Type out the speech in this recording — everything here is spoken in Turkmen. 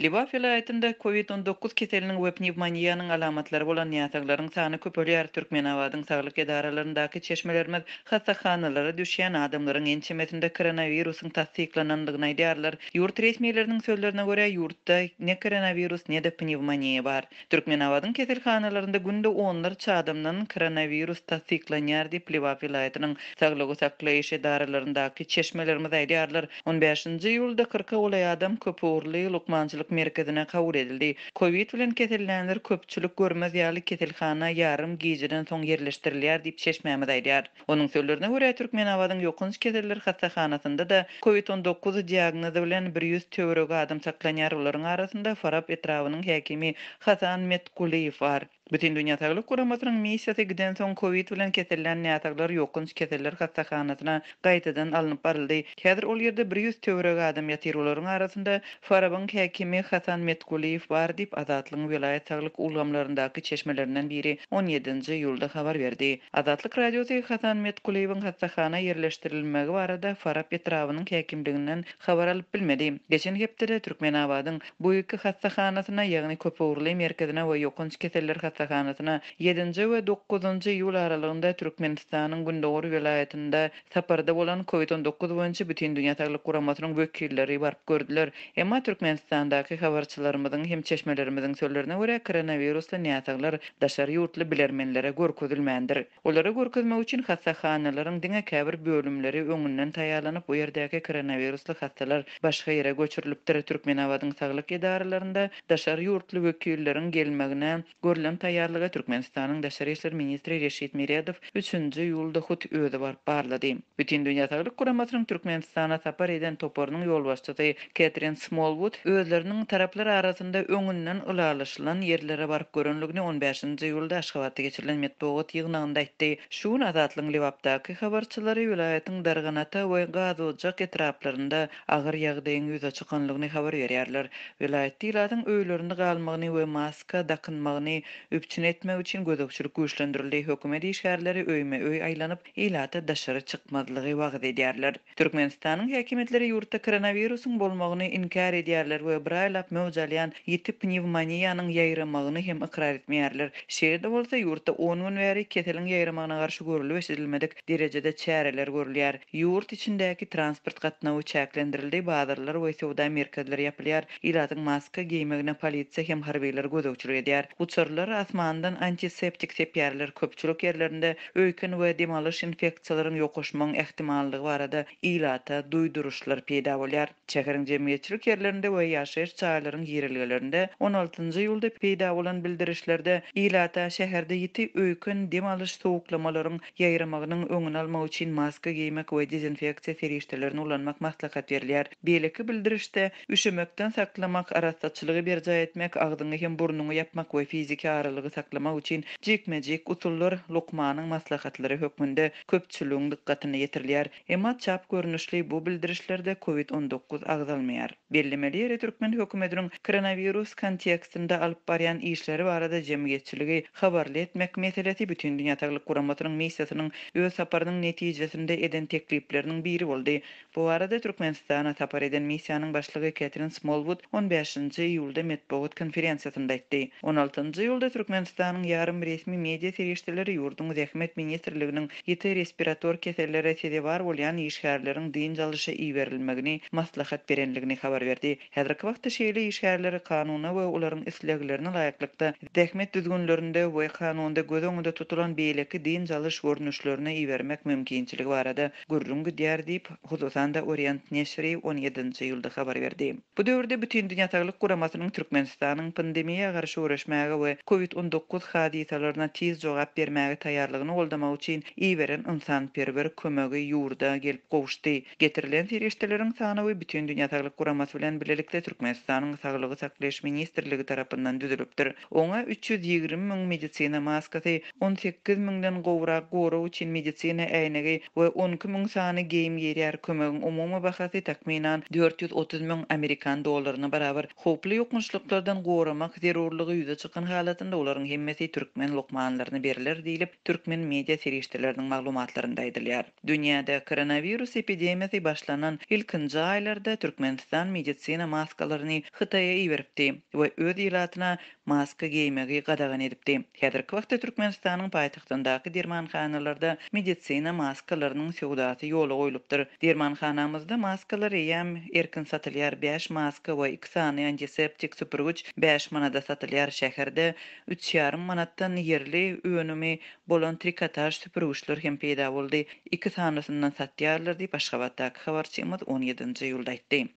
Libaf vilayetinde COVID-19 keselinin we pnevmoniýanyň alamatlary bolan ýataglaryň sany köpelýär. Türkmenabadyň saglyk edaralaryndäki çeşmelerimiz hastahanalary düşýän adamlaryň ençemesinde koronawirusyň tasdiklanandygyny aýdýarlar. Ýurt resmiýetleriniň sözlerine görä ýurtda ne koronawirus ne de pnevmoniýa bar. Türkmenabadyň keselhanalarynda günde onlarça adamdan koronawirus tasdiklanýar diýip Libaf vilayetiniň saglygy saklaýyş edaralaryndäki çeşmelerimiz aýdýarlar. 15-nji ýylda 40 ulay adam köpürli lukmançylyk merkezine kabul edildi. Covid bilen kesellenler köpçülük görmez ýaly keselhana ýarym gijeden soň yerleşdirilýär diýip şeşmämiz aýdýar. Onuň sözlerine görä Türkmenabadyň ýokynç keseller hastahanasynda da COVID-19 diagnozy bilen 100 töwereg adam saklanýar. Olaryň arasynda Farab etrawynyň häkimi Hasan Metkuliýew bar. Bütün Dünya Sağlyk Guramasynyň missiýasy giden soň Covid bilen kesellenen ýataglar ýokynç keseller hastahanasyna gaýtadan alınıp baryldy. Häzir ol ýerde 100 töwereg adam ýatyr. Olaryň arasynda Farabyň häkimi Hasan Metkuliýew bar diýip Azatlygyň vilayet saglyk ulgamlaryndaky çeşmelerinden biri 17-nji ýylda habar berdi. Azatlyk radiosy Hasan Metkuliýewiň hastahana yerleşdirilmegi barada Farab etrawynyň häkimliginden habar alyp bilmedi. Geçen hepde Türkmenabadyň bu iki hastahanasyna ýagny köpürli merkezine we ýokynç keseller hastahanasyna 7-nji we 9-njy ýyl aralygynda Türkmenistanyň Gündoğur vilayetinde saparda bolan COVID-19 boýunça bütün dünýä saglyk guramasynyň wekilleri barıp gördüler. Emma Türkmenistandaky habarçylarymyzyň hem çeşmelerimizin sözlerine görä koronavirusla näsaglar daşar ýurtly bilermenlere görkezilmändir. Olara görkezmek üçin hastahanalaryň diňe käbir bölümleri öňünden taýýarlanyp bu ýerdäki koronavirusly hastalar başga ýere göçürilipdir. Türkmenabadyň saglyk edaralaryna daşar ýurtly wekilleriň gelmegine görülen taýýarlyga Türkmenistanyň Daşary işler ministri Reşit Miredow 3-nji ýylda hut özi barıp barlady. Bütün dünýä saglyk guramasynyň Türkmenistana sapar eden toporunyň ýolbaşçysy Catherine Smallwood özleriniň taraplar arasynda öňünden ulalyşylan ýerlere barıp görenligini 15-nji ýylda Aşgabatda geçirilen medeniýet ýygnagynda aýtdy. Şuň Azatlygyň Libapdaky habarçylary vilayetiň Darganata we Gazojak etraplarynda agyr ýagdaýyň ýüze çykanlygyny habar berýärler. Vilayet ýylatyň öýlerinde galmagyny we maska dakynmagyny üpçün etmek üçin gözükçülük güýçlendirildi. Hökümet işgärleri öýme-öý aýlanyp ýylata daşary çykmadlygy wagt edýärler. Türkmenistanyň häkimetleri ýurtda koronawirusyň bolmagyny inkar edýärler we bir aýlap möwjalyan ýetip pnevmoniýanyň ýaýramagyny hem ikrar etmeýärler. Şeýle bolsa ýurtda 10 gün bäri keseliň ýaýramagyna garşy görülip eşidilmedik derejede çäreler görülýär. Ýurt içindäki transport gatnawy çäklendirildi. Bazarlar we sowda merkezleri ýapylýar. Ýylatyň maska giýmegine polisiýa hem harbiýler gözükçülük edýär. Uçurlar asmandan antiseptik sepýärler. Köpçülük ýerlerinde öýken we demalyş infeksiýalaryň ýokuşmagyň ähtimallygy barada ýylata duýduruşlar peýda bolýar. Şäheriň jemgyýetçilik ýerlerinde we ýaşaýyş çaýlaryň girilgelerinde 16-njy ýylda peýda bolan bildirişlerde ýylata şäherde ýeti öýken demalyş sowuklamalaryň ýaýramagynyň öňüni almak üçin maska giýmek we dezinfeksiýa serişdelerini ulanmak maslahat berilýär. Beýleki bildirişde üşümekden saklamak, arastatçylygy berja etmek, agdyňy hem burnuňy ýapmak we fiziki aralygy saklamak üçin jekmejek usullar Lukmanyň maslahatlary hökmünde köpçüligiň dikkatyny ýetirilýär. Emma çap görnüşli bu bildirişlerde COVID-19 agzalmaýar. Bellemeleri Türkmen hökümetiniň koronavirus kontekstinde alyp barýan işleri barada jemgyýetçiligi habarly etmek meselesi bütün dünýä saglyk guramasynyň missiýasynyň öz saparynyň netijesinde eden teklipleriniň biri boldy. Bu arada Türkmenistana sapar eden missiýanyň başlygy Catherine Smallwood 15-nji ýylda medeniýet konferensiýasynda aýtdy. 16-njy ýylda Türkmenistanyň ýarym resmi media serişdeleri ýurduň zähmet ministrliginiň ýeti respirator keselleri sede bar bolýan işgärleriň diň jalysy iýerilmegini maslahat berenligini habar berdi. Häzirki wagtda şeýle işgärleri kanuny we olaryň isleglerini laýyklykda zähmet düzgünlerinde we kanunda göz öňünde tutulan beýleki diň jalys görnüşlerini iýermek mümkinçiligi barada gurrun gidýär diýip hususan da Orient Neşri 17-nji ýylda habar berdi. Bu döwürde bütün dünýä saglyk guramasynyň Türkmenistanyň pandemiýaga garşy uğraşmagy we COVID-19 hadisalaryna tiz jogap bermäge taýýarlygyny goldamak üçin iýberen ynsanperwer kömegi ýurda gelip gowuşdy. Getirilen serişdeleriň sany we bütün dünýä saglyk guramasy bilen bilelikde Türkmenistanyň saglygy saklaýyş ministrligi tarapyndan düzülipdir. Oňa 320 000 medisina maskasy, 18 000den gowrak goraw üçin medisina äýnegi we 12 000 sany geyim ýerýär kömegiň umumy bahasy takminan 430 000 Amerikan dollaryna barabar. Hoply ýokmuşluklardan goramak zerurlygy ýüze çykan halatynda olaryň hemmesi türkmen lokmanlaryny berler diýilip, türkmen media serişdeleriniň maglumatlarynda aýdylýar. Dünýäde koronavirus epidemiyasy başlanan ilkinji aýlarda Türkmenistan medisina maskalaryny Hytaýa iýeripdi we öz ýylatyna maska giýmegi gadagan edipdi. Häzirki wagtda Türkmenistanyň paýtagtyndaky dermanhanalarda medisina maskalarynyň sowdasy ýola goýulypdyr. Dermanhanamyzda maskalar ýam erkin satylýar. 5 maska we 2 sany antiseptik süpürgüç 5 manada satylýar. Şäherde 3,5 manatdan yerli önümi bolan trikotaj süpürgüçler hem peýda boldy. 2 sanysyndan satýarlar diýip Aşgabatdaky habarçymyz 17-nji ýylda aýtdy.